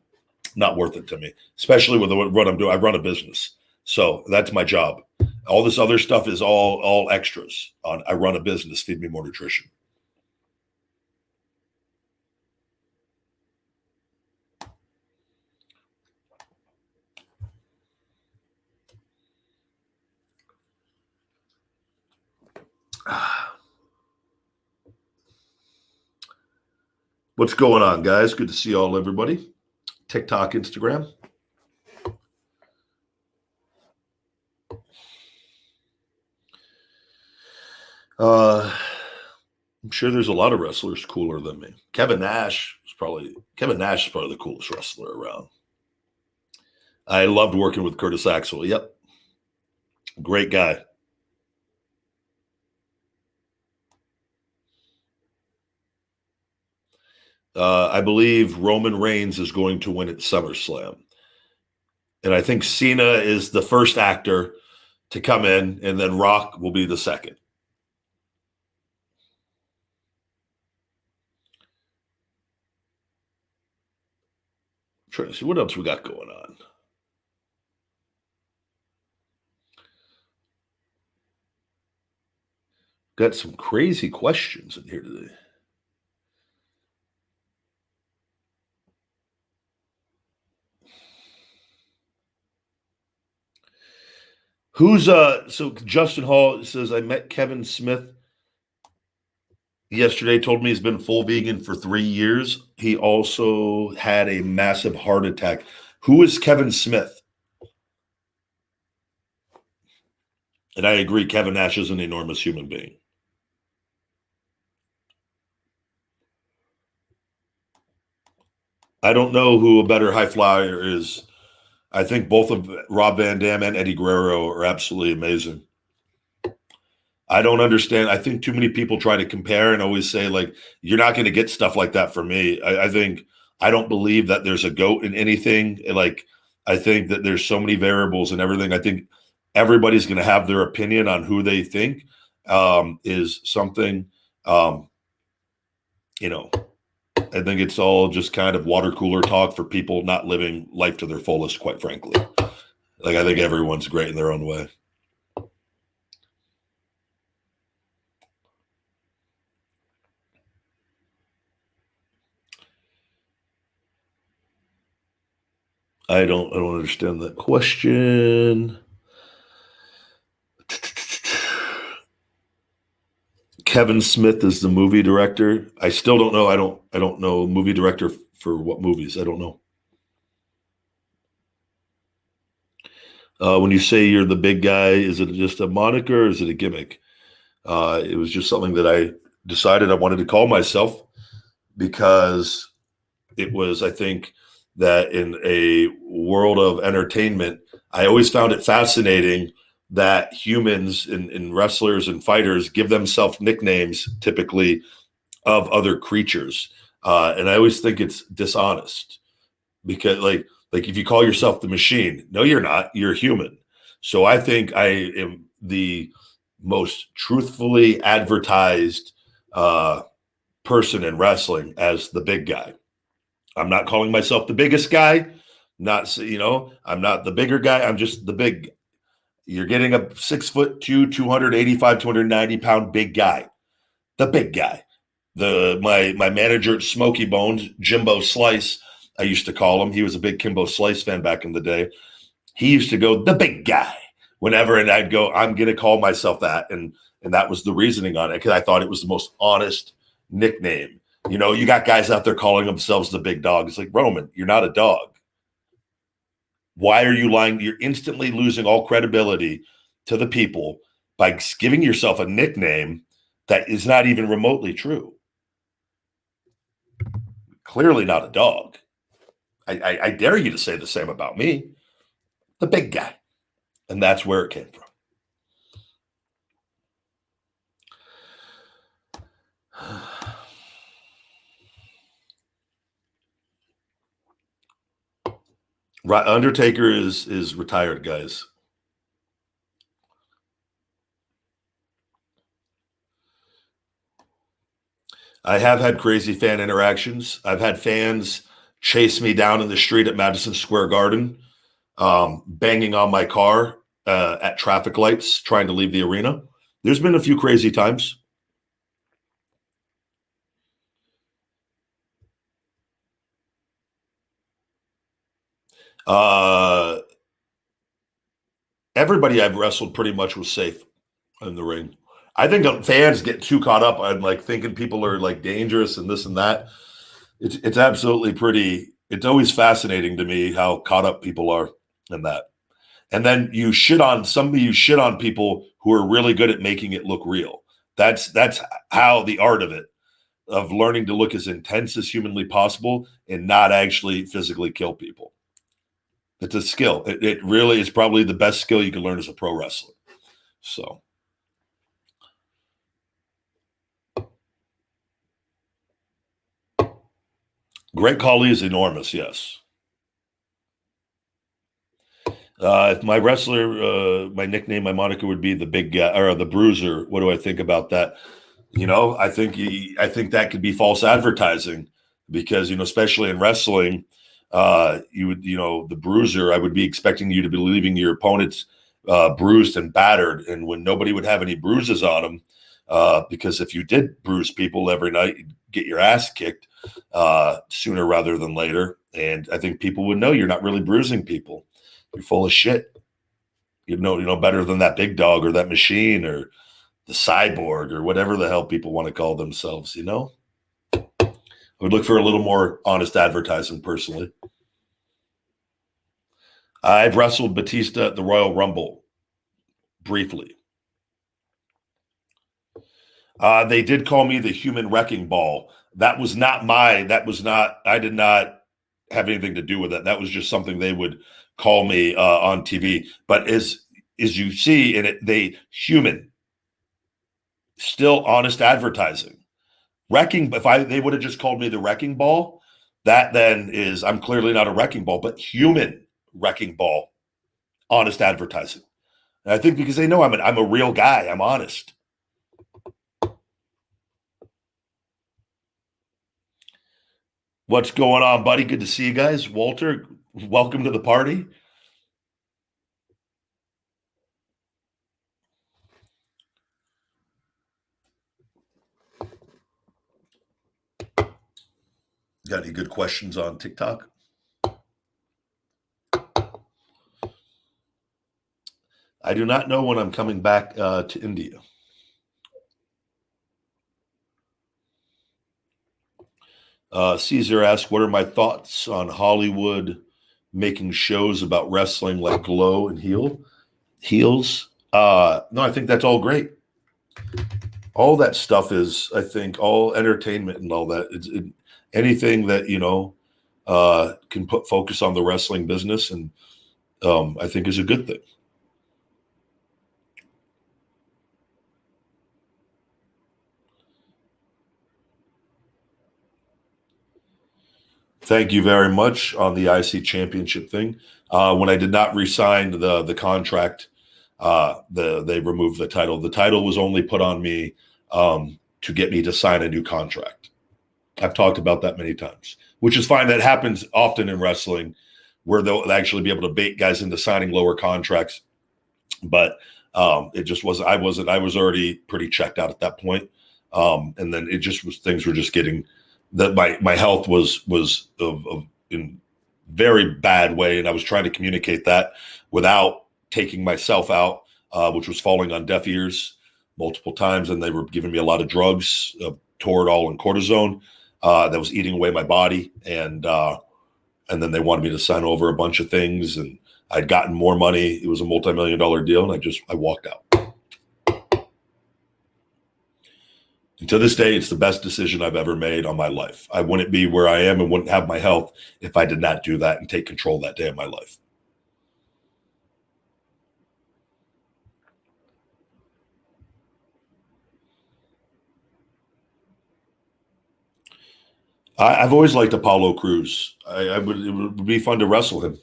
Not worth it to me, especially with what I'm doing. I run a business, so that's my job. All this other stuff is all extras. I run a business. Feed Me More Nutrition. What's going on, guys? Good to see everybody. TikTok, Instagram. I'm sure there's a lot of wrestlers cooler than me. Kevin Nash is probably the coolest wrestler around. I loved working with Curtis Axel. Yep. Great guy. I believe Roman Reigns is going to win at SummerSlam. And I think Cena is the first actor to come in, and then Rock will be the second. I'm trying to see what else we got going on. Got some crazy questions in here today. So Justin Hall says, I met Kevin Smith yesterday, told me he's been full vegan for 3 years. He also had a massive heart attack. Who is Kevin Smith? And I agree, Kevin Nash is an enormous human being. I don't know who a better high flyer is. I think both of Rob Van Dam and Eddie Guerrero are absolutely amazing. I don't understand. I think too many people try to compare and always say, like, you're not going to get stuff like that from me. I think I don't believe that there's a GOAT in anything. Like, I think that there's so many variables and everything. I think everybody's going to have their opinion on who they think is something, I think it's all just kind of water cooler talk for people not living life to their fullest, quite frankly. Like, I think everyone's great in their own way. I don't understand that question. Kevin Smith is the movie director. I still don't know. I don't know movie director for what movies. I don't know. When you say you're the big guy, is it just a moniker or is it a gimmick? It was just something that I decided I wanted to call myself because it was, I think, that in a world of entertainment, I always found it fascinating that humans and wrestlers and fighters give themselves nicknames typically of other creatures. And I always think it's dishonest because like if you call yourself the Machine, no, you're not, you're human. So I think I am the most truthfully advertised person in wrestling as the big guy. I'm not calling myself the biggest guy. I'm not the bigger guy. I'm just the big. You're getting a 6'2", 285, 290-pound big guy. The big guy. My manager at Smoky Bones, Jimbo Slice, I used to call him. He was a big Kimbo Slice fan back in the day. He used to go, the big guy, whenever, and I'd go, I'm going to call myself that. And that was the reasoning on it, because I thought it was the most honest nickname. You got guys out there calling themselves the big dog. It's like, Roman, you're not a dog. Why are you lying? You're instantly losing all credibility to the people by giving yourself a nickname that is not even remotely true. Clearly not a dog. I dare you to say the same about me, the big guy. And that's where it came from. Undertaker is retired, guys. I have had crazy fan interactions. I've had fans chase me down in the street at Madison Square Garden, banging on my car at traffic lights, trying to leave the arena. There's been a few crazy times. Uh, Everybody I've wrestled pretty much was safe in the ring. I think fans get too caught up on like thinking people are like dangerous and this and that. It's absolutely pretty. It's always fascinating to me how caught up people are in that. And then you shit on people who are really good at making it look real. That's how the art of it, of learning to look as intense as humanly possible and not actually physically kill people. It's a skill. It really is probably the best skill you can learn as a pro wrestler. So Greg Khali is enormous, yes. If my wrestler, my nickname, my moniker would be the big guy or the bruiser. What do I think about that? I think that could be false advertising because, especially in wrestling, the bruiser, I would be expecting you to be leaving your opponents bruised and battered. And when nobody would have any bruises on them, because if you did bruise people every night, you'd get your ass kicked sooner rather than later. And I think people would know you're not really bruising people. You're full of shit. You know better than that big dog or that machine or the cyborg or whatever the hell people want to call themselves. I would look for a little more honest advertising personally. I've wrestled Batista at the Royal Rumble briefly. They did call me the human wrecking ball. That was not I did not have anything to do with that. That was just something they would call me on TV. But as you see in it, human, still honest advertising. Wrecking, they would have just called me the wrecking ball, that then is, I'm clearly not a wrecking ball, but human wrecking ball, honest advertising. And I think because they know I'm a real guy, I'm honest. What's going on, buddy? Good to see you guys. Walter, welcome to the party. Got any good questions on TikTok? I do not know when I'm coming back to India. Caesar asked, what are my thoughts on Hollywood making shows about wrestling like Glow and Heels? No, I think that's all great. All that stuff is, I think, all entertainment and all that. Anything that, can put focus on the wrestling business and I think is a good thing. Thank you very much on the IC championship thing. When I did not re-sign the contract, they removed the title. The title was only put on me to get me to sign a new contract. I've talked about that many times, which is fine. That happens often in wrestling where they'll actually be able to bait guys into signing lower contracts. But it just wasn't, I was already pretty checked out at that point. And then it just was, things were just getting, that my health was in very bad way. And I was trying to communicate that without taking myself out, which was falling on deaf ears multiple times. And they were giving me a lot of drugs, Toradol and cortisone, that was eating away my body. And then they wanted me to sign over a bunch of things, and I'd gotten more money. It was a multi-million-dollar deal. And I walked out. And to this day, it's the best decision I've ever made on my life. I wouldn't be where I am and wouldn't have my health if I did not do that and take control that day of my life. I've always liked Apollo Crews. It would be fun to wrestle him.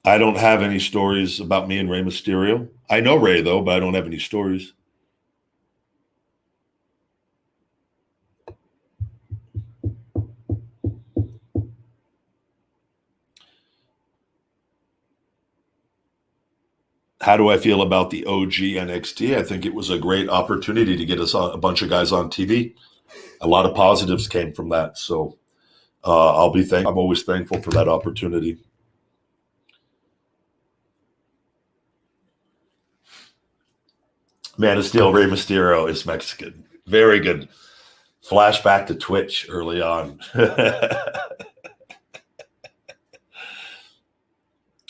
I don't have any stories about me and Rey Mysterio. I know Rey though, but I don't have any stories. How do I feel about the OG NXT? I think it was a great opportunity to get us a bunch of guys on TV. A lot of positives came from that. So I'm always thankful for that opportunity. Man of Steel, Rey Mysterio is Mexican. Very good. Flashback to Twitch early on. Do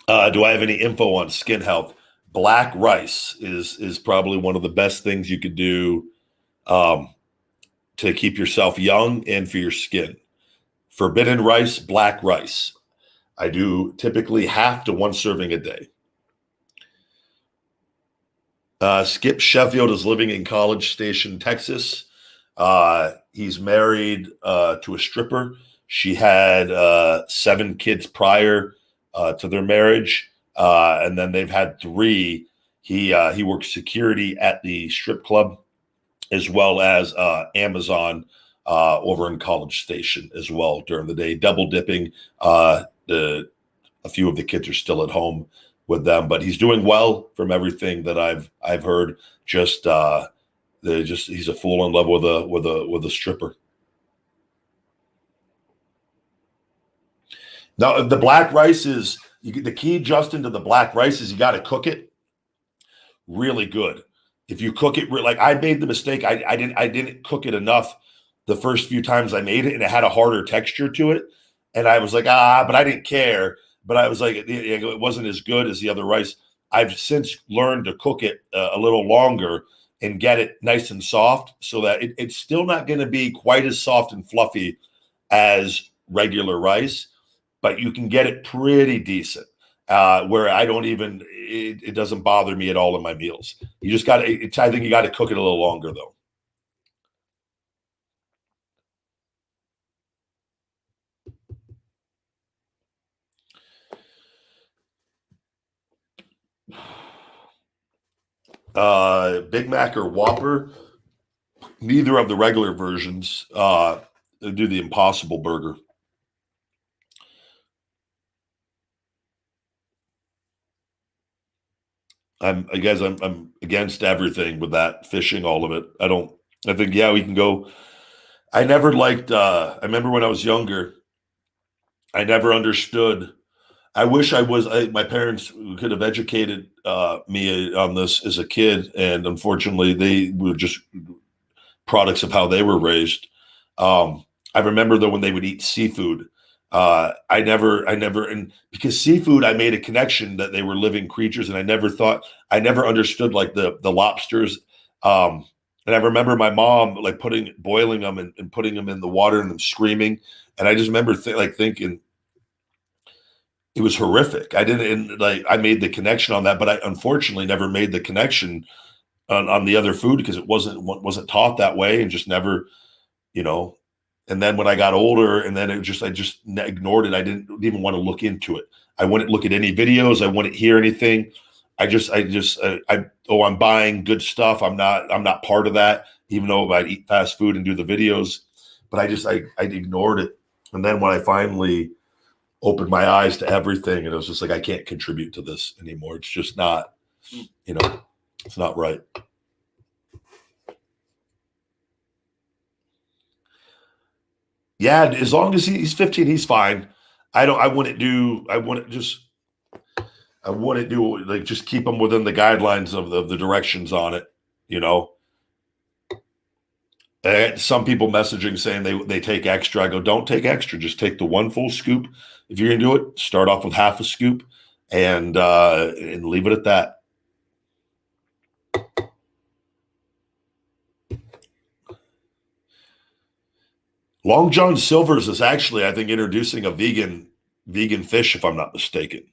I have any info on skin health? Black rice is probably one of the best things you could do to keep yourself young and for your skin. Forbidden rice, black rice. I do typically half to one serving a day. Skip Sheffield is living in College Station, Texas. He's married to a stripper. She had 7 kids prior to their marriage, and then they've had 3. He works security at the strip club, as well as Amazon over in College Station as well during the day, double dipping. A few of the kids are still at home with them, but he's doing well from everything that I've heard. He's a fool in love with a stripper. Now the black rice is the key, Justin, to the black rice is you got to cook it really good. If you cook it like I made the mistake, I didn't cook it enough the first few times I made it, and it had a harder texture to it, and I was like but I didn't care. But I was like, it wasn't as good as the other rice. I've since learned to cook it a little longer and get it nice and soft so that it's still not going to be quite as soft and fluffy as regular rice, but you can get it pretty decent where it doesn't bother me at all in my meals. You just got to, I think you got to cook it a little longer though. Big Mac or Whopper, neither of the regular versions. Do the Impossible Burger. I'm against everything with that fishing, all of it. I think, yeah, we can go. I never liked, I remember when I was younger, I never understood. I wish my parents could have educated me on this as a kid. And unfortunately they were just products of how they were raised. I remember though, when they would eat seafood, I never, and because seafood, I made a connection that they were living creatures, and I never understood like the lobsters. And I remember my mom like boiling them and putting them in the water and them screaming, and I just remember thinking it was horrific. I made the connection on that, but I unfortunately never made the connection on the other food because it wasn't taught that way, and just never, you know. And then when I got older, and then I just ignored it. I didn't even want to look into it. I wouldn't look at any videos. I wouldn't hear anything. I'm buying good stuff. I'm not part of that, even though I'd eat fast food and do the videos, but I ignored it. And then when I finally opened my eyes to everything, and it was just like, I can't contribute to this anymore. It's just not, it's not right. Yeah, as long as he's 15, he's fine. I wouldn't do like just keep him within the guidelines of the directions on it, you know. Some people messaging saying they take extra. I go, don't take extra. Just take the 1 full scoop. If you're gonna do it, start off with half a scoop and leave it at that. Long John Silver's is actually, I think, introducing a vegan fish, if I'm not mistaken.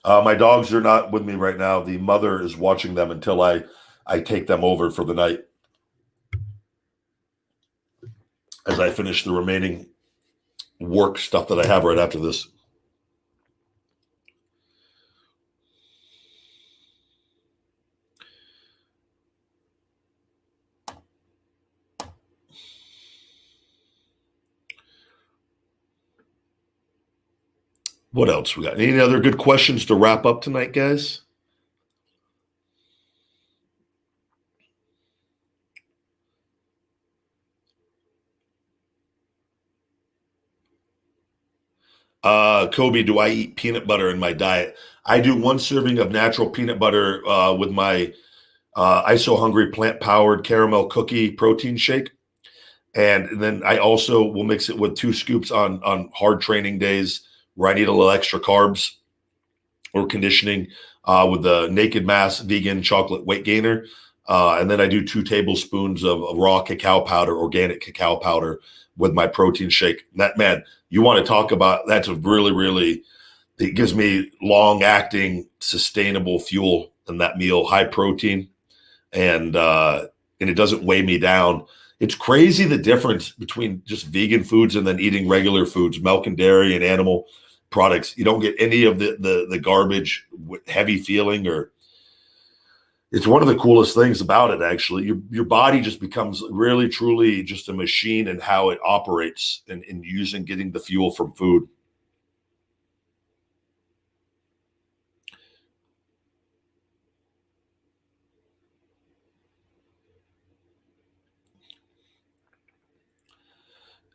My dogs are not with me right now. The mother is watching them until I take them over for the night. as I finish the remaining work stuff that I have right after this. What else we got? Any other good questions to wrap up tonight, guys? Kobe, do I eat peanut butter in my diet? I do 1 serving of natural peanut butter with my ISO Hungry plant powered caramel cookie protein shake. And then I also will mix it with 2 scoops on hard training days where I need a little extra carbs or conditioning with the Naked Mass vegan chocolate weight gainer. And then I do 2 tablespoons of raw cacao powder, organic cacao powder with my protein shake. That, man, you want to talk about, that's a really, really, it gives me long acting, sustainable fuel in that meal, high protein, and it doesn't weigh me down. It's crazy the difference between just vegan foods and then eating regular foods, milk and dairy and animal products. You don't get any of the garbage heavy feeling, or it's one of the coolest things about it, actually. Your body just becomes really, truly just a machine in how it operates in getting the fuel from food.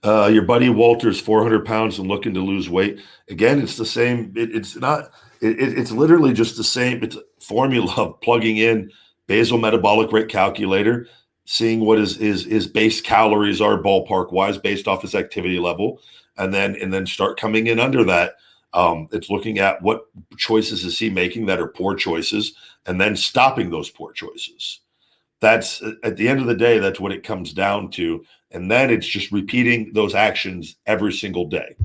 Your buddy Walter's 400 pounds and looking to lose weight. Again, it's the same. It's literally just the same. It's a formula of plugging in basal metabolic rate calculator, seeing what his base calories are ballpark wise based off his activity level, and then start coming in under that. It's looking at what choices is he making that are poor choices, and then stopping those poor choices. That's, at the end of the day, that's what it comes down to. And then it's just repeating those actions every single day.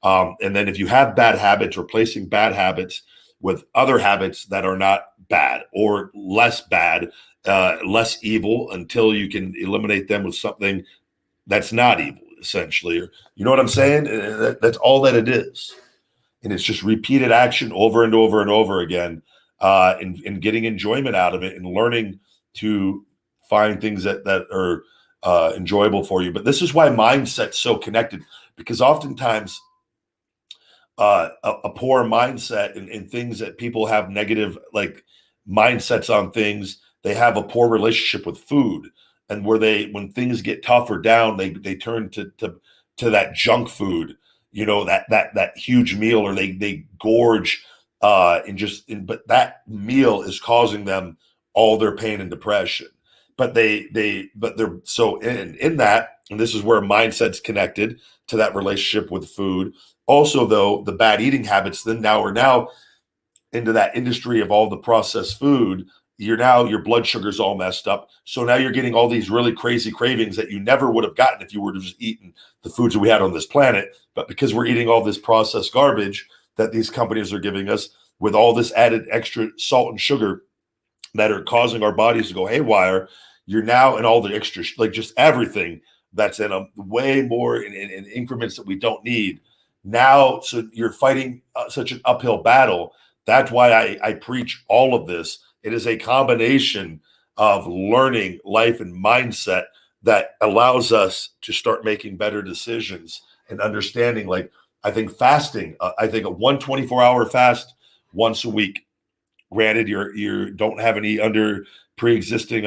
And then if you have bad habits, replacing bad habits with other habits that are not bad or less bad, less evil, until you can eliminate them with something that's not evil, essentially. You know what I'm saying? That's all that it is. And it's just repeated action over and over and over again, and getting enjoyment out of it and learning to find things that are enjoyable for you. But this is why mindset's so connected, because oftentimes a poor mindset and things that people have negative like mindsets on things, they have a poor relationship with food, and when things get tough or down, they turn to that junk food, that huge meal, or they gorge but that meal is causing them all their pain and depression. But they're so in that, and this is where mindset's connected to that relationship with food. Also, though, the bad eating habits, then now we're now into that industry of all the processed food. Your blood sugar's all messed up. So now you're getting all these really crazy cravings that you never would have gotten if you were to just eating the foods that we had on this planet. But because we're eating all this processed garbage that these companies are giving us with all this added extra salt and sugar that are causing our bodies to go haywire, you're now in all the extra, like just everything that's in a way more in increments that we don't need now. So you're fighting such an uphill battle. That's why I preach all of this. It is a combination of learning, life, and mindset that allows us to start making better decisions and understanding. Like, I think fasting, I think a 124-hour fast once a week. Granted, you don't have any pre-existing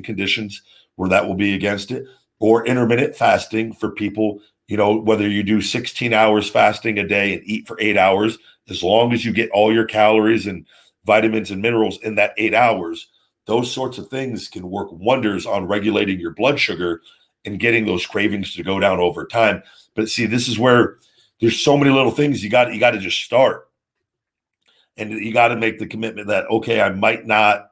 conditions where that will be against it, or intermittent fasting for people, whether you do 16 hours fasting a day and eat for 8 hours, as long as you get all your calories and vitamins and minerals in that 8 hours, those sorts of things can work wonders on regulating your blood sugar and getting those cravings to go down over time. But see, this is where there's so many little things you got to just start. And you got to make the commitment that, okay, I might not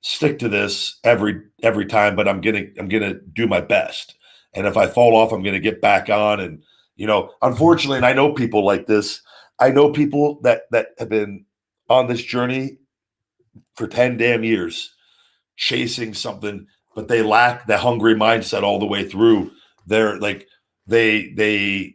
stick to this every time, but I'm gonna do my best. And if I fall off, I'm gonna get back on. And unfortunately, and I know people like this. I know people that have been on this journey for 10 damn years, chasing something, but they lack the hungry mindset all the way through. they're like they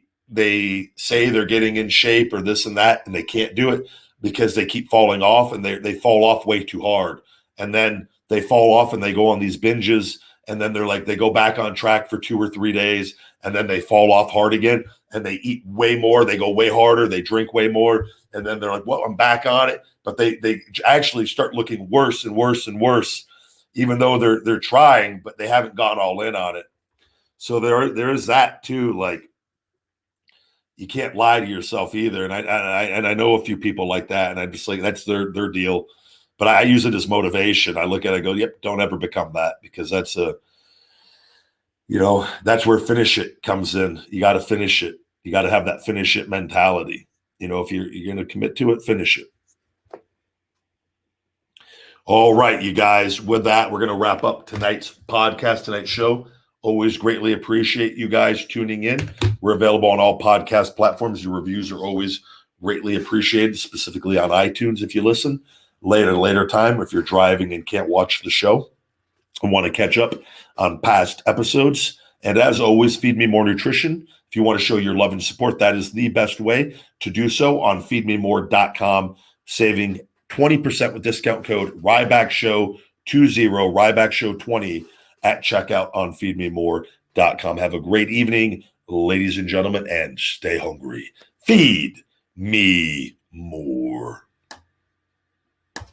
say they're getting in shape or this and that, and they can't do it because they keep falling off, and they fall off way too hard, and then they fall off and they go on these binges, and then they're like they go back on track for 2 or 3 days, and then they fall off hard again, and they eat way more, they go way harder, they drink way more, and then they're like, well, I'm back on it, but they actually start looking worse and worse and worse, even though they're trying, but they haven't gone all in on it. So there is that too. Like, you can't lie to yourself either. And I know a few people like that, and I'm just like, that's their deal. But I use it as motivation. I look at it, I go, yep, don't ever become that, because that's that's where finish it comes in. You got to finish it. You got to have that finish it mentality. If you're going to commit to it, finish it. All right, you guys, with that, we're going to wrap up tonight's podcast, tonight's show. Always greatly appreciate you guys tuning in. We're available on all podcast platforms. Your reviews are always greatly appreciated, specifically on iTunes if you listen. Later time, if you're driving and can't watch the show and want to catch up on past episodes. And as always, Feed Me More Nutrition. If you want to show your love and support, that is the best way to do so on feedmemore.com, saving 20% with discount code Ryback Show 20, Ryback Show 20 at checkout on feedmemore.com. Have a great evening, ladies and gentlemen, and stay hungry. Feed me more.